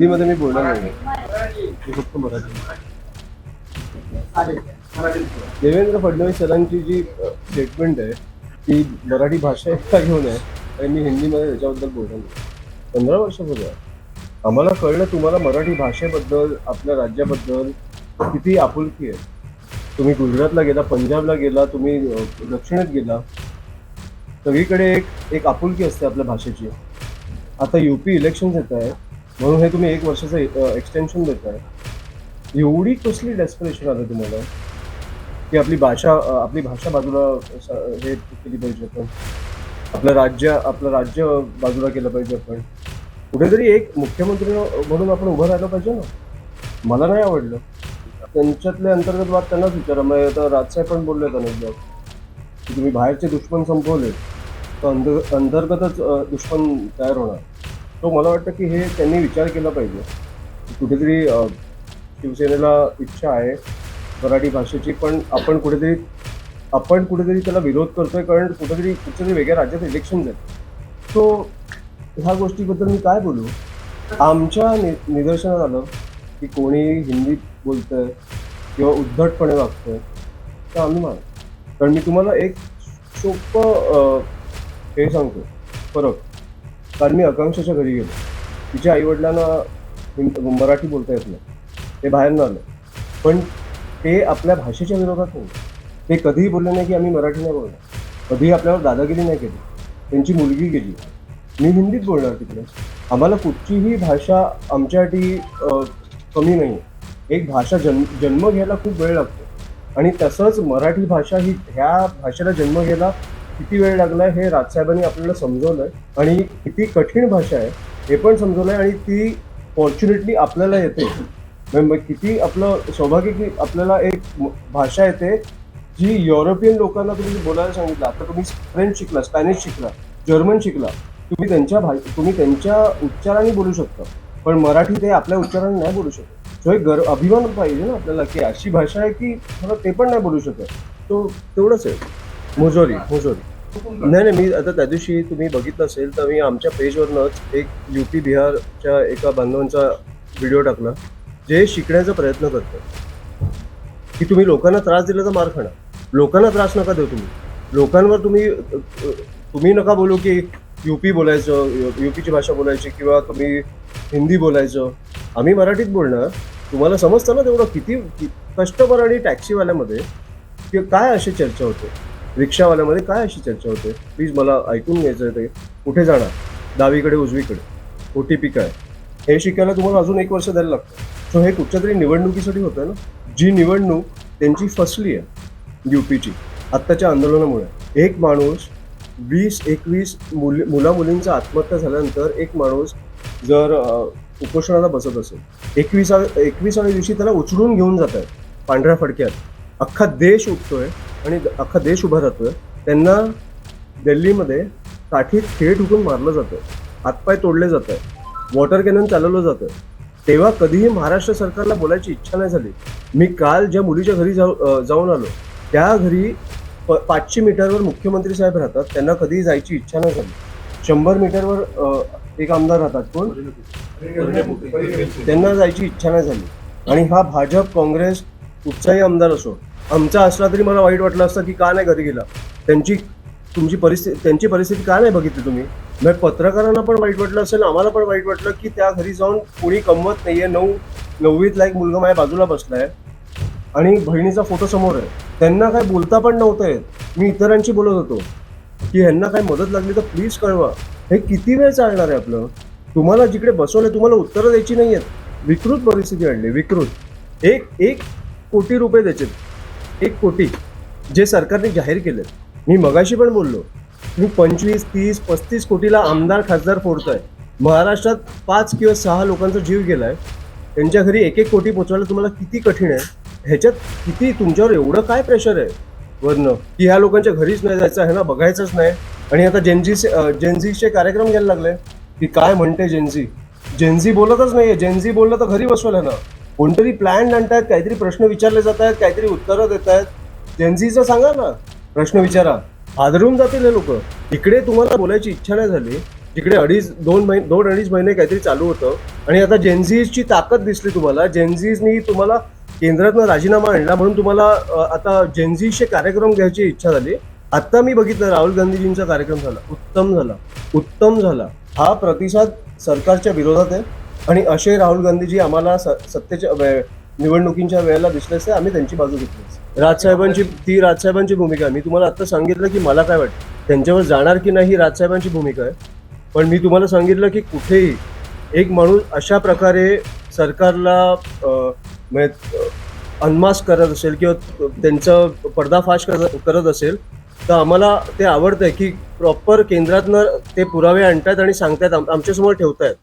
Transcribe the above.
हिंदीमध्ये मी बोलणार नाही, मी फक्त मराठी. देवेंद्र फडणवीस सरांची जी स्टेटमेंट आहे ती मराठी भाषेचा घेऊन आहे आणि मी हिंदीमध्ये त्याच्याबद्दल बोलणार नाही. 15 वर्षापूर्वी आम्हाला कळलं तुम्हाला मराठी भाषेबद्दल, आपल्या राज्याबद्दल किती आपुलकी आहे. तुम्ही गुजरातला गेला, पंजाबला गेला, तुम्ही दक्षिणेत गेला, सगळीकडे एक एक आपुलकी असते आपल्या भाषेची. आता यूपी इलेक्शन येत आहे म्हणून हे तुम्ही 1 वर्षाचं एक्सटेन्शन देत आहे. एवढी कसली डेस्परेशन आलं तुम्हाला की आपली भाषा बाजूला हे केली पाहिजे आपण, आपलं राज्य बाजूला केलं पाहिजे आपण. कुठेतरी एक मुख्यमंत्री म्हणून आपण उभं राहिलं पाहिजे ना. मला नाही आवडलं. त्यांच्यातले अंतर्गत वाद त्यांनाच विचारा. मग आता राजसाहेब पण बोलले त्यांना की तुम्ही बाहेरचे दुश्मन संपवले तर अंतर्गतच दुश्मन तयार होणार. तो मला वाटतं की हे त्यांनी विचार केला पाहिजे. कुठेतरी शिवसेनेला इच्छा आहे मराठी भाषेची, पण आपण कुठेतरी त्याला विरोध करतोय, कारण कुठेतरी वेगळ्या राज्यात इलेक्शन आहेत. सो ह्या गोष्टीबद्दल मी काय बोलू. आमच्या निदर्शनात आलं की कोणी हिंदी बोलतंय किंवा उद्धटपणे वागतंय तर आम्ही मान. कारण मी तुम्हाला एक सोपं हे सांगतो फरक. कारण मी आकांक्षाच्या घरी गेलो, तिच्या आईवडिलांना मराठी बोलता येत नाही, ते बाहेरनं आलं, पण ते आपल्या भाषेच्या विरोधात नाही. ते कधीही बोलले नाही की आम्ही मराठी नाही बोलणार, कधीही आपल्यावर दादागिरी नाही केली. त्यांची मुलगी गेली, मी हिंदीत बोलणार तिकडे. आम्हाला कुठचीही भाषा आमच्यासाठी कमी नाही. एक भाषा जन्म घ्यायला खूप वेळ लागतो आणि तसंच मराठी भाषा ही ह्या भाषेला जन्म घ्यायला किती वेळ लागलाय हे राजसाहेबांनी आपल्याला समजवलंय आणि किती कठीण भाषा आहे हे पण समजवलंय. आणि ती फॉर्च्युनेटली आपल्याला येते. किती आपलं सौभाग्य की आपल्याला एक भाषा येते जी युरोपियन लोकांना तुम्ही बोलायला सांगितलं. आता तुम्ही फ्रेंच शिकला, स्पॅनिश शिकला, जर्मन शिकला, तुम्ही त्यांच्या उच्चाराने बोलू शकता, पण मराठी ते आपल्या उच्चाराने नाही बोलू शकत. तो एक अभिमान पाहिजे ना आपल्याला की अशी भाषा आहे की मला ते पण नाही बोलू शकत. तो तेवढंच आहे. मोजोरी नाही, मी आता त्या दिवशी तुम्ही बघितलं असेल तर मी आमच्या पेजवरनंच एक UP बिहारच्या एका बांधवांचा व्हिडिओ टाकला जे शिकण्याचा प्रयत्न करतात की तुम्ही लोकांना त्रास दिला तर मार खाणार. लोकांना त्रास नका देऊ. लोकांवर तुम्ही नका बोलू की UP बोलायचं, UPची भाषा बोलायची किंवा तुम्ही हिंदी बोलायचं. आम्ही मराठीत बोलणार. तुम्हाला समजतं ना तेवढं किती कस्टमर आणि टॅक्सीवाल्यामध्ये काय अशी चर्चा होते, रिक्षावाल्यामध्ये काय अशी चर्चा होते. प्लीज मला ऐकून घ्यायचं आहे. ते कुठे जाणार, डावीकडे उजवीकडे, OTP काय, हे शिकायला तुम्हाला अजून 1 वर्ष द्यायला लागतं. सो हे कुठच्या तरी निवडणुकीसाठी होतं ना. जी निवडणूक त्यांची फसली आहे UPची आत्ताच्या आंदोलनामुळे. एक माणूस 20-21 मुला मुलींचा आत्महत्या झाल्यानंतर एक माणूस जर उपोषणाला बसत असेल, 21व्या दिवशी त्याला उचलून घेऊन जात आहेत पांढऱ्या फडक्यात. अख्खा देश उठतोय आणि अख्खा देश उभा राहतोय. त्यांना दिल्लीमध्ये काठीत खेळ ठोकून मारलं जातं, हातपाय तोडले जात आहे, वॉटर कॅनन चालवलं जातं. तेव्हा कधीही महाराष्ट्र सरकारला बोलायची इच्छा नाही झाली. मी काल ज्या मुलीच्या घरी जाऊन आलो त्या घरी 500 मीटरवर मुख्यमंत्री साहेब राहतात, त्यांना कधीही जायची इच्छा नाही झाली. 100 मीटरवर एक आमदार राहतात, कोण, त्यांना जायची इच्छा नाही झाली. आणि हा भाजप काँग्रेस कुठचाही आमदार असो, आमचा असला तरी मला वाईट वाटलं असतं की का नाही घरी गेला, त्यांची परिस्थिती का नाही बघितली तुम्ही. मग पत्रकारांना पण वाईट वाटलं असेल, आम्हाला पण वाईट वाटलं की त्या घरी जाऊन कोणी कमवत नाहीये. 9वीतला एक मुलगा माझ्या बाजूला बसलाय आणि बहिणीचा फोटो समोर आहे. त्यांना काय बोलता पण नव्हतं येत. मी इतरांशी बोलत होतो की ह्यांना काय मदत लागली तर प्लीज कळवा. हे किती वेळ चालणार आहे आपलं. तुम्हाला जिकडे बसवलं तुम्हाला उत्तरं द्यायची नाही आहेत. विकृत परिस्थिती आणली, विकृत. 1 कोटी रुपये द्यायचे, 1 कोटी जे सरकारने जाहीर केले. मी मगाशी पण बोललो, तुम्ही 25, 30, 35 कोटीला आमदार खासदार फोडताय. महाराष्ट्रात 5 किंवा 6 लोकांचा जीव गेलाय. त्यांच्या घरी 1 कोटी पोचवायला तुम्हाला किती कठीण आहे. ह्याच्यात किती तुमच्यावर एवढं काय प्रेशर आहे वरनं की ह्या लोकांच्या घरीच नाही जायचं, ह्यांना बघायचंच नाही. आणि आता जेनझीचे कार्यक्रम घ्यायला लागले की काय म्हणते जेनझी बोलतच नाहीये. जेनझी बोललं तर घरी बसवलं ना. कोणतरी प्लॅन आणतायत, काहीतरी प्रश्न विचारले जात आहेत, काहीतरी उत्तरं देत आहेत. जेनझीचं सांगा ना, प्रश्न विचारा, हादरून जातील हे लोक. इकडे तुम्हाला बोलायची इच्छा नाही झाली जिकडे दोन अडीच महिने काहीतरी चालू होतं आणि आता जेनझीची ताकद दिसली तुम्हाला. जेनझीजनी तुम्हाला केंद्रातनं राजीनामा आणला म्हणून तुम्हाला आता जेनझीचे कार्यक्रम घ्यायची इच्छा झाली. आता मी बघितलं राहुल गांधीजींचा कार्यक्रम झाला, उत्तम झाला, उत्तम झाला. हा प्रतिसाद सरकारच्या विरोधात आहे आणि असे राहुल गांधीजी आम्हाला निवडणुकींच्या वेळेला दिसले असते, आम्ही त्यांची बाजू घेतली. राजसाहेबांची भूमिका आहे. मी तुम्हाला आता सांगितलं की मला काय वाटतं त्यांच्यावर जाणार की नाही ही राजसाहेबांची भूमिका आहे. पण मी तुम्हाला सांगितलं की कुठेही एक माणूस अशा प्रकारे सरकारला अनमास्क करत असेल किंवा त्यांचा पर्दाफाश करत असेल तर आम्हाला ते आवडतंय की प्रॉपर केंद्रातनं ते पुरावे आणतायत आणि सांगतायत, आमच्यासमोर ठेवतायत.